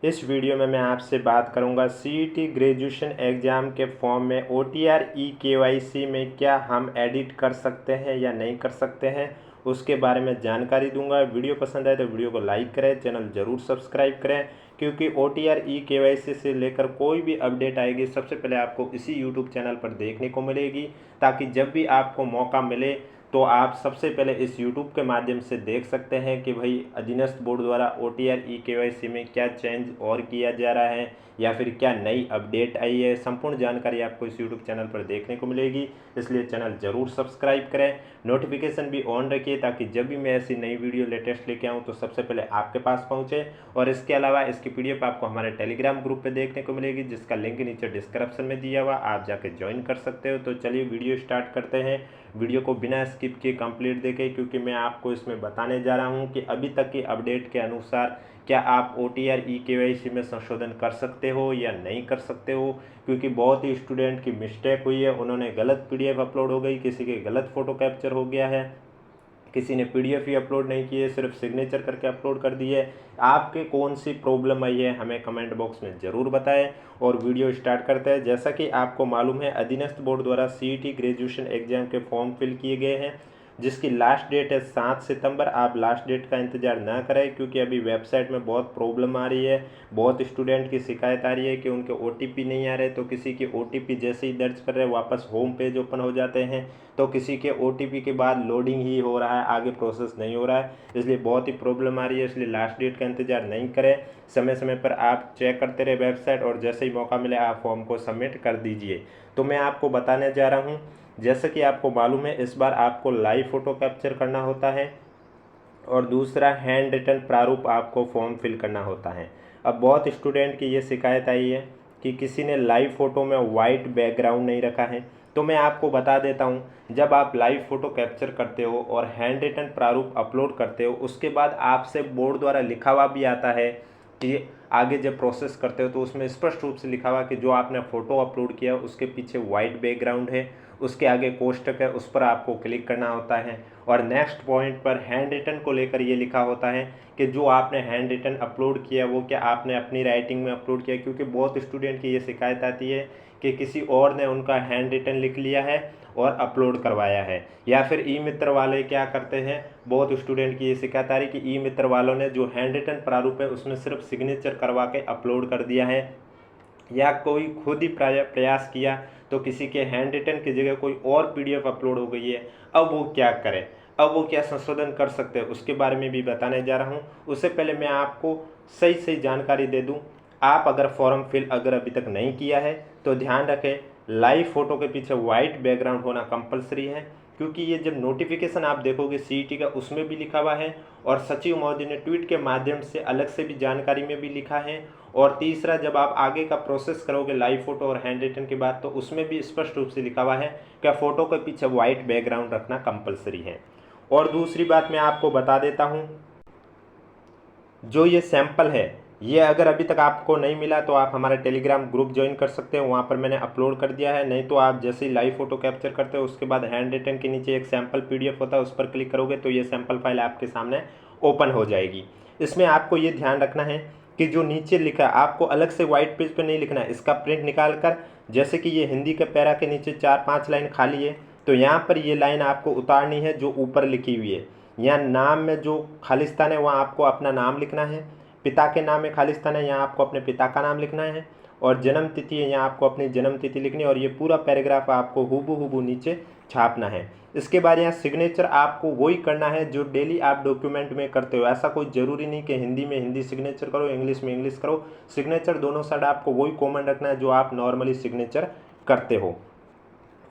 इस वीडियो में मैं आपसे बात करूंगा सीईटी ग्रेजुएशन एग्ज़ाम के फॉर्म में OTR eKYC में क्या हम एडिट कर सकते हैं या नहीं कर सकते हैं, उसके बारे में जानकारी दूंगा। वीडियो पसंद आए तो वीडियो को लाइक करें, चैनल ज़रूर सब्सक्राइब करें, क्योंकि OTR eKYC से लेकर कोई भी अपडेट आएगी सबसे पहले आपको इसी यूट्यूब चैनल पर देखने को मिलेगी, ताकि जब भी आपको मौका मिले तो आप सबसे पहले इस YouTube के माध्यम से देख सकते हैं कि भाई अधीनस्थ बोर्ड द्वारा OTR eKYC में क्या चेंज और किया जा रहा है या फिर क्या नई अपडेट आई है। संपूर्ण जानकारी आपको इस YouTube चैनल पर देखने को मिलेगी, इसलिए चैनल ज़रूर सब्सक्राइब करें, नोटिफिकेशन भी ऑन रखिए, ताकि जब भी मैं ऐसी नई वीडियो लेटेस्ट लेके आऊँ तो सबसे पहले आपके पास पहुँचे। और इसके अलावा इसकी PDF आपको हमारे टेलीग्राम ग्रुप पर देखने को मिलेगी, जिसका लिंक नीचे डिस्क्रिप्शन में दिया हुआ, आप जाके ज्वाइन कर सकते हो। तो चलिए वीडियो स्टार्ट करते हैं। वीडियो को बिना स्किप किए कंप्लीट देखें, क्योंकि मैं आपको इसमें बताने जा रहा हूं कि अभी तक की अपडेट के अनुसार क्या आप OTR eKYC में संशोधन कर सकते हो या नहीं कर सकते हो। क्योंकि बहुत ही स्टूडेंट की मिस्टेक हुई है, उन्होंने गलत PDF अपलोड हो गई, किसी के गलत फ़ोटो कैप्चर हो गया है, किसी ने PDF ही अपलोड नहीं किए, सिर्फ सिग्नेचर करके अपलोड कर दिए। आपके कौन सी प्रॉब्लम आई है हमें कमेंट बॉक्स में ज़रूर बताएं। और वीडियो स्टार्ट करते हैं। जैसा कि आपको मालूम है, अधीनस्थ बोर्ड द्वारा CET ग्रेजुएशन एग्जाम के फॉर्म फिल किए गए हैं, जिसकी लास्ट डेट है 7 सितंबर। आप लास्ट डेट का इंतज़ार ना करें, क्योंकि अभी वेबसाइट में बहुत प्रॉब्लम आ रही है। बहुत स्टूडेंट की शिकायत आ रही है कि उनके OTP नहीं आ रहे, तो किसी की OTP जैसे ही दर्ज कर रहे हैं वापस होम पेज ओपन हो जाते हैं, तो किसी के OTP के बाद लोडिंग ही हो रहा है, आगे प्रोसेस नहीं हो रहा है, इसलिए बहुत ही प्रॉब्लम आ रही है। इसलिए लास्ट डेट का इंतज़ार नहीं करें, समय समय पर आप चेक करते रहे वेबसाइट, और जैसे ही मौका मिले आप फॉर्म को सबमिट कर दीजिए। तो मैं आपको बताने जा रहा हूँ, जैसे कि आपको मालूम है, इस बार आपको लाइव फ़ोटो कैप्चर करना होता है और दूसरा हैंड रिटन प्रारूप आपको फॉर्म फिल करना होता है। अब बहुत स्टूडेंट की ये शिकायत आई है कि किसी ने लाइव फ़ोटो में वाइट बैकग्राउंड नहीं रखा है। तो मैं आपको बता देता हूँ, जब आप लाइव फ़ोटो कैप्चर करते हो और हैंड रिटन प्रारूप अपलोड करते हो, उसके बाद आपसे बोर्ड द्वारा लिखा हुआ भी आता है कि आगे जब प्रोसेस करते हो तो उसमें स्पष्ट रूप से लिखा हुआ कि जो आपने फ़ोटो अपलोड किया उसके पीछे वाइट बैकग्राउंड है, उसके आगे कोष्टक है, उस पर आपको क्लिक करना होता है। और नेक्स्ट पॉइंट पर हैंड रिटन को लेकर ये लिखा होता है कि जो आपने हैंड रिटन अपलोड किया वो क्या आपने अपनी राइटिंग में अपलोड किया, क्योंकि बहुत स्टूडेंट की ये शिकायत आती है कि किसी और ने उनका हैंड रिटन लिख लिया है और अपलोड करवाया है। या फिर ई मित्र वाले क्या करते हैं, बहुत स्टूडेंट की ये शिकायत आ रही कि ई मित्र वालों ने जो हैंड रिटन प्रारूप है उसमें सिर्फ सिग्नेचर करवा के अपलोड कर दिया है, या कोई खुद ही प्रयास किया तो किसी के हैंड रिटन की जगह कोई और PDF अपलोड हो गई है। अब वो क्या करें, अब वो क्या संशोधन कर सकते हैं, उसके बारे में भी बताने जा रहा हूँ। उससे पहले मैं आपको सही सही जानकारी दे दूँ। आप अगर फॉर्म फिल अगर अभी तक नहीं किया है तो ध्यान रखें, लाइव फ़ोटो के पीछे वाइट बैकग्राउंड होना कंपलसरी है, क्योंकि ये जब नोटिफिकेशन आप देखोगे CET का, उसमें भी लिखा हुआ है, और सचिव महोदय ने ट्वीट के माध्यम से अलग से भी जानकारी में भी लिखा है। और तीसरा, जब आप आगे का प्रोसेस करोगे लाइव फ़ोटो और हैंड रिटन के बाद, तो उसमें भी स्पष्ट रूप से लिखा हुआ है कि फ़ोटो के पीछे वाइट बैकग्राउंड रखना कंपलसरी है। और दूसरी बात मैं आपको बता देता हूँ, जो ये सैंपल है, ये अगर अभी तक आपको नहीं मिला तो आप हमारा टेलीग्राम ग्रुप ज्वाइन कर सकते हैं, वहाँ पर मैंने अपलोड कर दिया है। नहीं तो आप जैसे ही लाइव फ़ोटो कैप्चर करते हो उसके बाद हैंड रिटन के नीचे एक सैंपल PDF होता है, उस पर क्लिक करोगे तो ये सैंपल फाइल आपके सामने ओपन हो जाएगी। इसमें आपको ये ध्यान रखना है कि जो नीचे लिखा है आपको अलग से वाइट पेज पर नहीं लिखना है, इसका प्रिंट निकाल कर, जैसे कि ये हिंदी के पैरा के नीचे 4-5 लाइन खाली है, तो यहाँ पर ये लाइन आपको उतारनी है जो ऊपर लिखी हुई है। यहाँ नाम में जो खालिस्तान है वहाँ आपको अपना नाम लिखना है, पिता के नाम में खालिस्तान है, यहाँ आपको अपने पिता का नाम लिखना है, और जन्म तिथि है, यहाँ आपको अपनी जन्म तिथि लिखनी है, और ये पूरा पैराग्राफ आपको हूबहू नीचे छापना है। इसके बाद यहाँ सिग्नेचर आपको वही करना है जो डेली आप डॉक्यूमेंट में करते हो। ऐसा कोई ज़रूरी नहीं कि हिंदी में हिंदी सिग्नेचर करो, इंग्लिश में इंग्लिश करो। सिग्नेचर दोनों साइड आपको वही कॉमन रखना है जो आप नॉर्मली सिग्नेचर करते हो।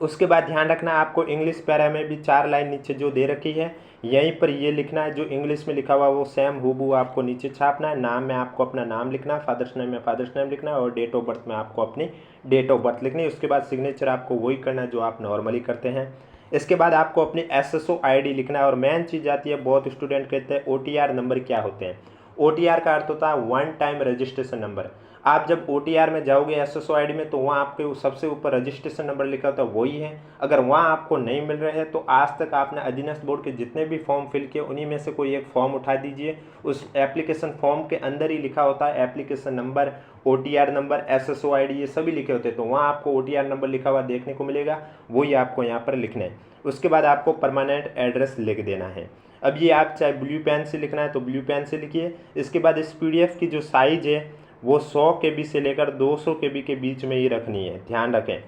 उसके बाद ध्यान रखना, आपको इंग्लिश पैरा में भी 4 लाइन नीचे जो दे रखी है, यहीं पर ये लिखना है, जो इंग्लिश में लिखा हुआ वो सेम हूबहू आपको नीचे छापना है। नाम में आपको अपना नाम लिखना है, फादर्स नेम में फादर्स नेम लिखना है, और डेट ऑफ बर्थ में आपको अपनी डेट ऑफ बर्थ लिखनी है। उसके बाद सिग्नेचर आपको वही करना है जो आप नॉर्मली करते हैं। इसके बाद आपको अपनी SSO ID लिखना है। और मेन चीज़ आती है, बहुत स्टूडेंट कहते हैं OTR नंबर क्या होते हैं। OTR का अर्थ होता है वन टाइम रजिस्ट्रेशन नंबर। आप जब OTR में जाओगे SSO ID में, तो वहाँ आपके सबसे ऊपर रजिस्ट्रेशन नंबर लिखा होता है वही है। अगर वहाँ आपको नहीं मिल रहे हैं तो आज तक आपने अधीनस्थ बोर्ड के जितने भी फॉर्म फिल किए उन्हीं में से कोई एक फॉर्म उठा दीजिए। उस एप्लीकेशन फॉर्म के अंदर ही लिखा होता है application number, OTR number, SSO ID, ये सभी लिखे होते हैं। तो वहाँ आपको OTR नंबर लिखा हुआ देखने को मिलेगा, वही आपको यहाँ पर लिखना है। उसके बाद आपको परमानेंट एड्रेस लिख देना है। अब ये आप चाहे ब्लू पेन से लिखना है तो ब्लू पेन से लिखिए। इसके बाद इस PDF की जो साइज़ है वो 100 KB से लेकर 200 KB के बीच में ही रखनी है, ध्यान रखें।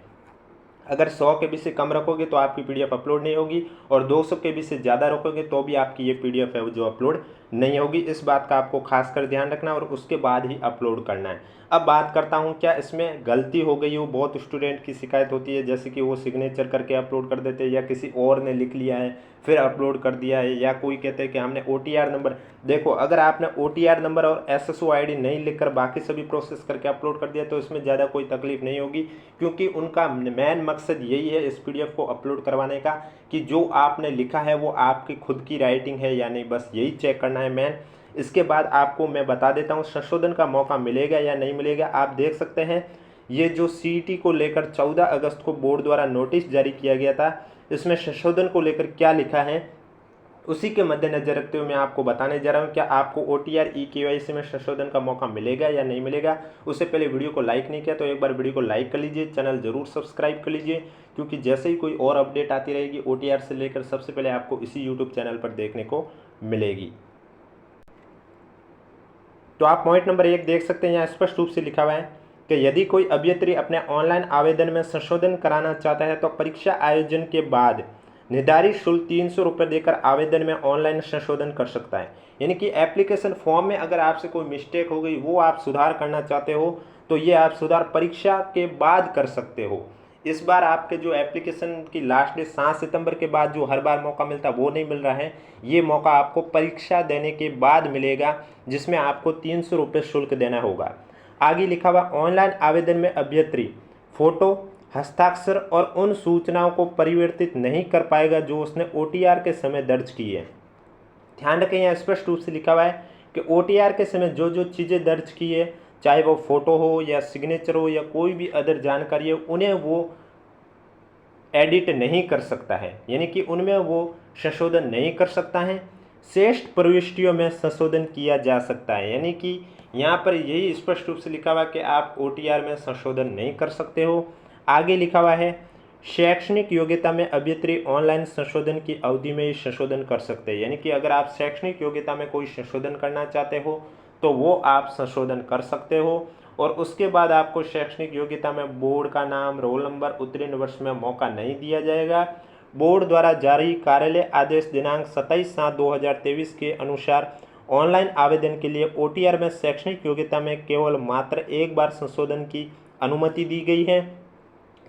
अगर 100 KB से कम रखोगे तो आपकी PDF अपलोड नहीं होगी, और 200 KB से ज़्यादा रखोगे तो भी आपकी ये PDF है वो जो अपलोड नहीं होगी। इस बात का आपको खासकर ध्यान रखना और उसके बाद ही अपलोड करना है। अब बात करता हूँ क्या इसमें गलती हो गई हो। बहुत स्टूडेंट की शिकायत होती है, जैसे कि वो सिग्नेचर करके अपलोड कर देते हैं, या किसी और ने लिख लिया है फिर अपलोड कर दिया है, या कोई कहते हैं कि हमने OTR नंबर। देखो, अगर आपने OTR नंबर और SSO ID नहीं लिखकर बाकी सभी प्रोसेस करके अपलोड कर दिया तो इसमें ज़्यादा कोई तकलीफ नहीं होगी, क्योंकि उनका मेन मकसद यही है इस PDF को अपलोड करवाने का कि जो आपने लिखा है वो आपकी खुद की राइटिंग है या नहीं, बस यही चेक करना है मेन। इसके बाद आपको मैं बता देता हूँ संशोधन का मौका मिलेगा या नहीं मिलेगा। आप देख सकते हैं ये जो CET को लेकर 14 अगस्त को बोर्ड द्वारा नोटिस जारी किया गया था, इसमें संशोधन को लेकर क्या लिखा है उसी के मद्देनजर रखते हुए मैं आपको बताने जा रहा हूं क्या आपको OTR EKYC में संशोधन का मौका मिलेगा या नहीं मिलेगा। उससे पहले वीडियो को लाइक नहीं किया तो एक बार वीडियो को लाइक कर लीजिए, चैनल जरूर सब्सक्राइब कर लीजिए, क्योंकि जैसे ही कोई और अपडेट आती रहेगी OTR से लेकर सबसे पहले आपको इसी YouTube चैनल पर देखने को मिलेगी। तो आप पॉइंट नंबर 1 देख सकते हैं, यहाँ स्पष्ट रूप से लिखा हुआ है कि यदि कोई अभ्यर्थी अपने ऑनलाइन आवेदन में संशोधन कराना चाहता है तो परीक्षा आयोजन के बाद निर्धारित शुल्क 300 रुपये देकर आवेदन में ऑनलाइन संशोधन कर सकता है। यानी कि एप्लीकेशन फॉर्म में अगर आपसे कोई मिस्टेक हो गई, वो आप सुधार करना चाहते हो, तो ये आप सुधार परीक्षा के बाद कर सकते हो। इस बार आपके जो एप्लीकेशन की लास्ट डेट 7 सितंबर के बाद जो हर बार मौका मिलता वो नहीं मिल रहा है, ये मौका आपको परीक्षा देने के बाद मिलेगा, जिसमें आपको 300 रुपये शुल्क देना होगा। आगे लिखा हुआ ऑनलाइन आवेदन में अभ्यर्थी फोटो, हस्ताक्षर और उन सूचनाओं को परिवर्तित नहीं कर पाएगा जो उसने OTR के समय दर्ज की है। ध्यान रखें, यहाँ स्पष्ट रूप से लिखा हुआ है कि OTR के समय जो जो चीज़ें दर्ज की है, चाहे वो फोटो हो या सिग्नेचर हो या कोई भी अदर जानकारी है, उन्हें वो एडिट नहीं कर सकता है, यानी कि उनमें वो संशोधन नहीं कर सकता है। शेष प्रविष्टियों में संशोधन किया जा सकता है, यानी कि यहाँ पर यही स्पष्ट रूप से लिखा हुआ कि आप OTR में संशोधन नहीं कर सकते हो। आगे लिखा हुआ है शैक्षणिक योग्यता में अभ्यर्थी ऑनलाइन संशोधन की अवधि में ही संशोधन कर सकते हैं, यानी कि अगर आप शैक्षणिक योग्यता में कोई संशोधन करना चाहते हो तो वो आप संशोधन कर सकते हो। और उसके बाद आपको शैक्षणिक योग्यता में बोर्ड का नाम, रोल नंबर, उत्तीर्ण वर्ष में मौका नहीं दिया जाएगा। बोर्ड द्वारा जारी कार्यालय आदेश दिनांक 27/7/2023 के अनुसार ऑनलाइन आवेदन के लिए OTR में शैक्षणिक योग्यता में केवल मात्र एक बार संशोधन की अनुमति दी गई है।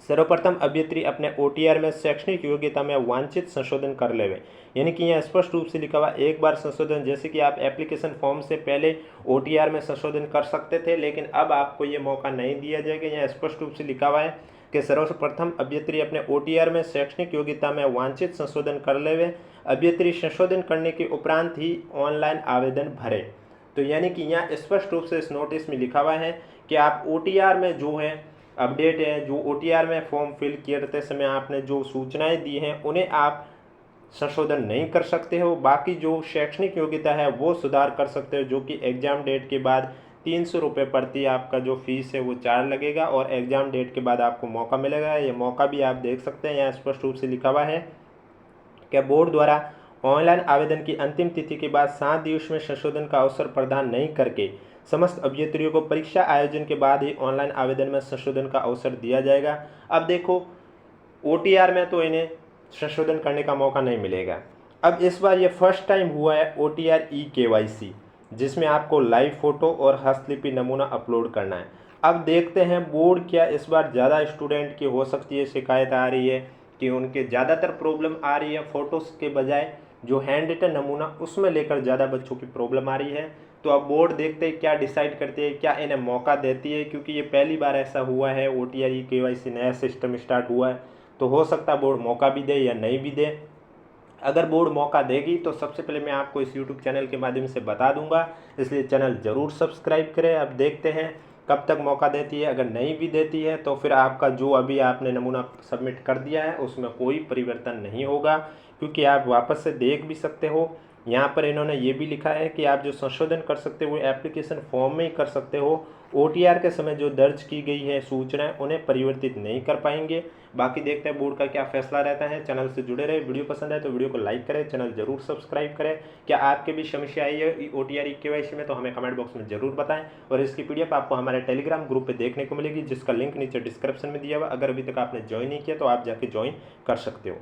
सर्वप्रथम अभ्यर्थी अपने OTR में शैक्षणिक योग्यता में वांछित संशोधन कर लेवे, यानी कि यहाँ स्पष्ट रूप से लिखा हुआ एक बार संशोधन, जैसे कि आप एप्लीकेशन फॉर्म से पहले OTR में संशोधन कर सकते थे, लेकिन अब आपको ये मौका नहीं दिया जाएगा। यहाँ स्पष्ट रूप से लिखा हुआ है कि सर्वप्रथम अभ्यर्थी अपने OTR में शैक्षणिक योग्यता में वांछित संशोधन कर लेवे, अभ्यर्थी संशोधन करने के उपरांत ही ऑनलाइन आवेदन भरे। तो यानी कि यहाँ स्पष्ट रूप से इस नोटिस में लिखा हुआ है कि आप OTR में जो है अपडेट है, जो OTR में फॉर्म फिल करते समय आपने जो सूचनाएं दी हैं उन्हें आप संशोधन नहीं कर सकते हो। बाकी जो शैक्षणिक योग्यता है वो सुधार कर सकते हो, जो कि एग्ज़ाम डेट के बाद 300 रुपये प्रति आपका जो फीस है वो चार्ज लगेगा, और एग्ज़ाम डेट के बाद आपको मौका मिलेगा। ये मौका भी आप देख सकते हैं, यहाँ स्पष्ट रूप से लिखा हुआ है कि बोर्ड द्वारा ऑनलाइन आवेदन की अंतिम तिथि के बाद 7 दिवस में संशोधन का अवसर प्रदान नहीं करके समस्त अभ्यर्थियों को परीक्षा आयोजन के बाद ही ऑनलाइन आवेदन में संशोधन का अवसर दिया जाएगा। अब देखो, OTR में तो इन्हें संशोधन करने का मौका नहीं मिलेगा। अब इस बार ये फर्स्ट टाइम हुआ है OTR EKYC, जिसमें आपको लाइव फोटो और हस्तलिपि नमूना अपलोड करना है। अब देखते हैं बोर्ड क्या इस बार ज़्यादा स्टूडेंट की हो सकती है शिकायत आ रही है कि उनके ज़्यादातर प्रॉब्लम आ रही है फ़ोटोज़ के बजाय जो हैंड रिटन नमूना उसमें लेकर ज़्यादा बच्चों की प्रॉब्लम आ रही है। तो अब बोर्ड देखते हैं क्या डिसाइड करती है, क्या इन्हें मौका देती है, क्योंकि ये पहली बार ऐसा हुआ है, OTR EKYC नया सिस्टम स्टार्ट हुआ है, तो हो सकता है बोर्ड मौका भी दे या नहीं भी दे। अगर बोर्ड मौका देगी तो सबसे पहले मैं आपको इस YouTube चैनल के माध्यम से बता दूंगा, इसलिए चैनल ज़रूर सब्सक्राइब करें। अब देखते हैं कब तक मौका देती है। अगर नहीं भी देती है तो फिर आपका जो अभी आपने नमूना सबमिट कर दिया है उसमें कोई परिवर्तन नहीं होगा, क्योंकि आप वापस से देख भी सकते हो। यहाँ पर इन्होंने ये भी लिखा है कि आप जो संशोधन कर सकते हो वो एप्लीकेशन फॉर्म में ही कर सकते हो। OTR के समय जो दर्ज की गई है सूचनाएं उन्हें परिवर्तित नहीं कर पाएंगे। बाकी देखते हैं बोर्ड का क्या फैसला रहता है। चैनल से जुड़े रहे, वीडियो पसंद है तो वीडियो को लाइक करें, चैनल जरूर सब्सक्राइब करें। क्या आपके भी समस्या आई है OTR KYC में तो हमें कमेंट बॉक्स में जरूर बताएं। और इसकी PDF आपको हमारे टेलीग्राम ग्रुप पर देखने को मिलेगी, जिसका लिंक नीचे डिस्क्रिप्शन में दिया हुआ। अगर अभी तक आपने ज्वाइन नहीं किया तो आप जाके ज्वाइन कर सकते हो।